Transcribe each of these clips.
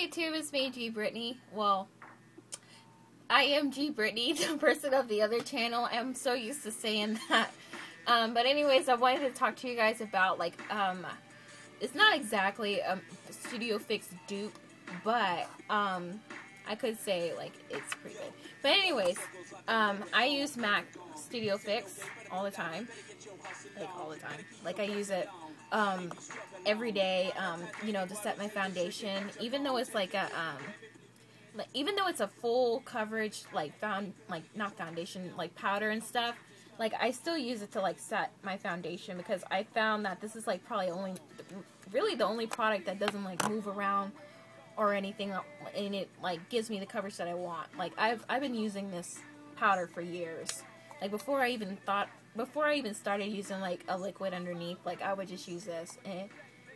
Hey YouTube, it's me, G Brittany. Well, I am G Brittany, the person of the other channel. I'm so used to saying that. But anyways, I wanted to talk to you guys about, like, it's not exactly a Studio Fix dupe, but, I could say, like, it's pretty good. But anyways, I use Mac Studio Fix all the time. Like, all the time. Like, I use it, every day, you know, to set my foundation, even though it's like a, even though it's a full coverage, like, not foundation, like, powder and stuff, like, I still use it to, like, set my foundation, because I found that this is, like, probably really the only product that doesn't, like, move around or anything, and it, like, gives me the coverage that I want. Like, I've been using this powder for years. Like, before I even started using, like, a liquid underneath, like, I would just use this, and,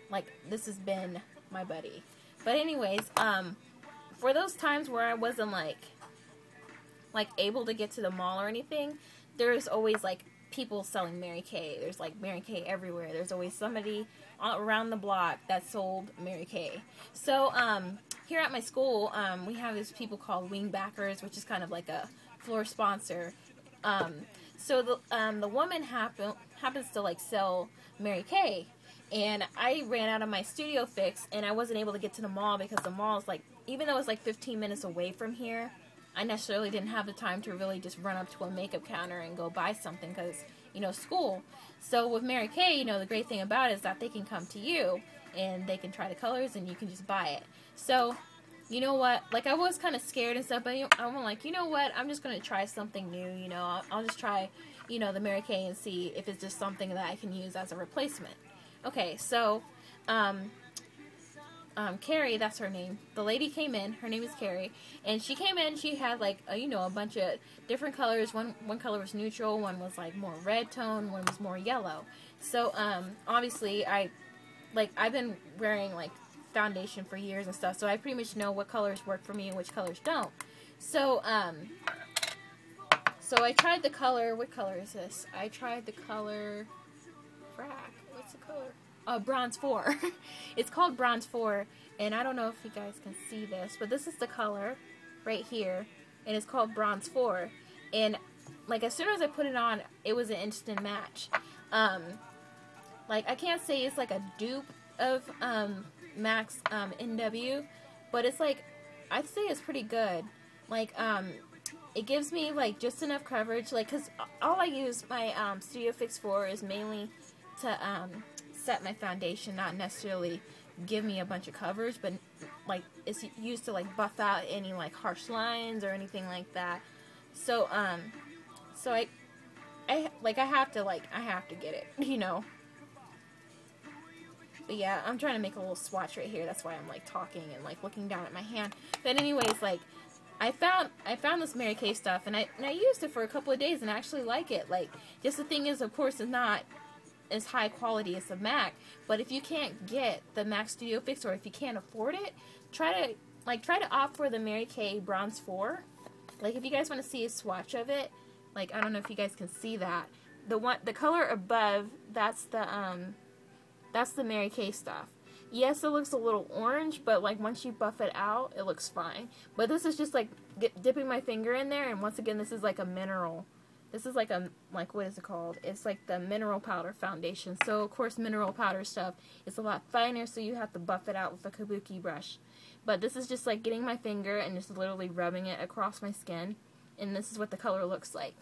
like, this has been my buddy. But anyways, for those times where I wasn't, like, able to get to the mall or anything, there's always, like, people selling Mary Kay. There's, like, Mary Kay everywhere. There's always somebody around the block that sold Mary Kay. So, here at my school, we have these people called Wingbackers, which is kind of like a floor sponsor. So the woman happens to, like, sell Mary Kay, and I ran out of my Studio Fix, and I wasn't able to get to the mall because the mall is, like, even though it's like 15 minutes away from here, I necessarily didn't have the time to really just run up to a makeup counter and go buy something because, you know, school. So with Mary Kay, you know, the great thing about it is that they can come to you and they can try the colors and you can just buy it. So, you know what, like, I was kind of scared and stuff, but I'm like, you know what, I'm just going to try something new, you know, I'll just try, you know, the Mary Kay and see if it's just something that I can use as a replacement. Okay, so, Carrie, that's her name, the lady came in, her name is Carrie, and she came in, she had, like, you know, a bunch of different colors. One color was neutral, one was, like, more red tone, one was more yellow. So, obviously, I've been wearing, like, foundation for years and stuff, so I pretty much know what colors work for me and which colors don't. So, so I tried the color, what color is this? I tried the color, what's the color? Bronze 4. It's called Bronze 4, and I don't know if you guys can see this, but this is the color right here, and it's called Bronze 4, and, like, as soon as I put it on, it was an instant match. Like, I can't say it's like a dupe of, Max NW, but it's, like, I'd say it's pretty good. Like, it gives me, like, just enough coverage, like, because all I use my Studio Fix for is mainly to set my foundation, not necessarily give me a bunch of coverage, but, like, it's used to, like, buff out any, like, harsh lines or anything like that. So so I have to get it, you know. But yeah, I'm trying to make a little swatch right here. That's why I'm, like, talking and, like, looking down at my hand. But anyways, like, I found this Mary Kay stuff, and I used it for a couple of days, and I actually like it. Like, just the thing is, of course, it's not as high quality as the MAC. But if you can't get the MAC Studio Fix, or if you can't afford it, try to opt for the Mary Kay Bronze 4. Like, if you guys want to see a swatch of it, like, I don't know if you guys can see that. The color above, that's the Mary Kay stuff. Yes, it looks a little orange, but, like, once you buff it out, it looks fine. But this is just, like, dipping my finger in there, and once again, this is, like, a mineral. This is, like, what is it called? It's, like, the mineral powder foundation. So, of course, mineral powder stuff is a lot finer, so you have to buff it out with a kabuki brush. But this is just, like, getting my finger and just literally rubbing it across my skin, and this is what the color looks like.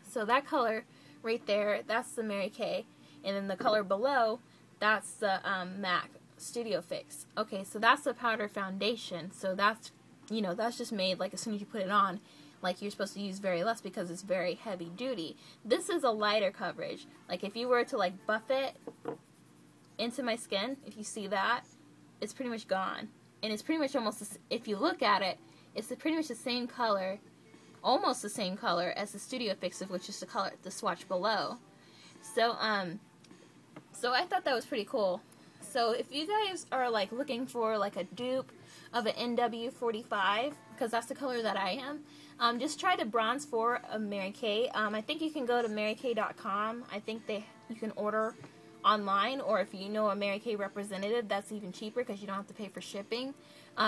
So, that color right there, that's the Mary Kay. And then the color below, that's the MAC Studio Fix. Okay, so that's the powder foundation. So that's, you know, that's just made, like, as soon as you put it on, like, you're supposed to use very less because it's very heavy duty. This is a lighter coverage. Like, if you were to, like, buff it into my skin, if you see that, it's pretty much gone. And it's pretty much almost, if you look at it, it's pretty much the same color, almost the same color as the Studio Fix, which is the color, the swatch below. So I thought that was pretty cool. So if you guys are, like, looking for, like, a dupe of an NW45, because that's the color that I am, just try the Bronze 4 of Mary Kay. I think you can go to marykay.com. I think you can order online, or if you know a Mary Kay representative, that's even cheaper because you don't have to pay for shipping.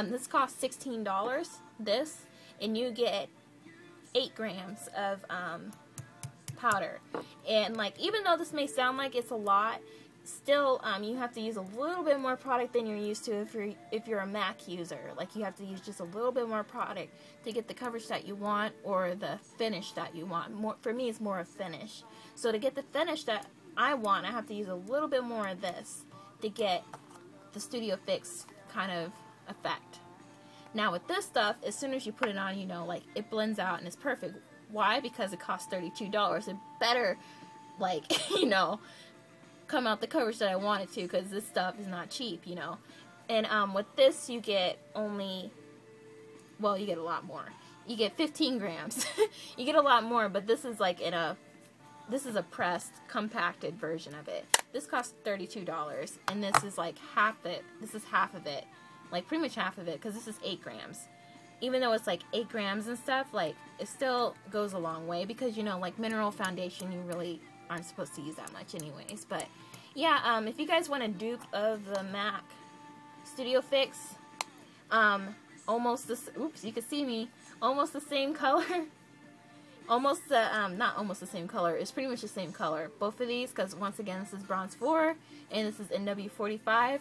This costs $16, this, and you get 8 grams of powder. And like, even though this may sound like it's a lot, still you have to use a little bit more product than you're used to if you're a MAC user. Like, you have to use just a little bit more product to get the coverage that you want, or the finish that you want. For me, it's more a finish. So to get the finish that I want, I have to use a little bit more of this to get the Studio Fix kind of effect. Now with this stuff, as soon as you put it on, you know, like, it blends out and it's perfect. Why? Because it costs $32. It better, like, you know, come out the coverage that I want it to, because this stuff is not cheap, you know. And with this, you get only, well, you get a lot more. You get 15 grams. You get a lot more, but this is like this is a pressed, compacted version of it. This costs $32, and this is like half it. This is half of it, like pretty much half of it, because this is 8 grams. Even though it's like 8 grams and stuff, like, it still goes a long way, because, you know, like, mineral foundation, you really aren't supposed to use that much anyways. But yeah, if you guys want a dupe of the MAC Studio Fix, almost this, oops, you can see me, almost the same color. Almost the, not almost the same color, it's pretty much the same color. Both of these, because once again, this is Bronze 4, and this is NW45.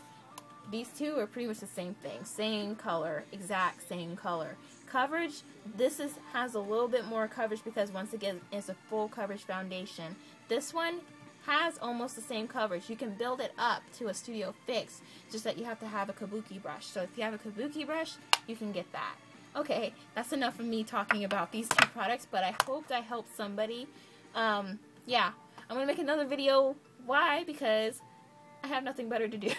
These two are pretty much the same thing. Same color, exact same color. Coverage, this has a little bit more coverage, because once again, it's a full coverage foundation. This one has almost the same coverage. You can build it up to a Studio Fix, just that you have to have a kabuki brush. So if you have a kabuki brush, you can get that. Okay, that's enough of me talking about these two products, but I hoped I helped somebody. Yeah, I'm going to make another video. Why? Because I have nothing better to do.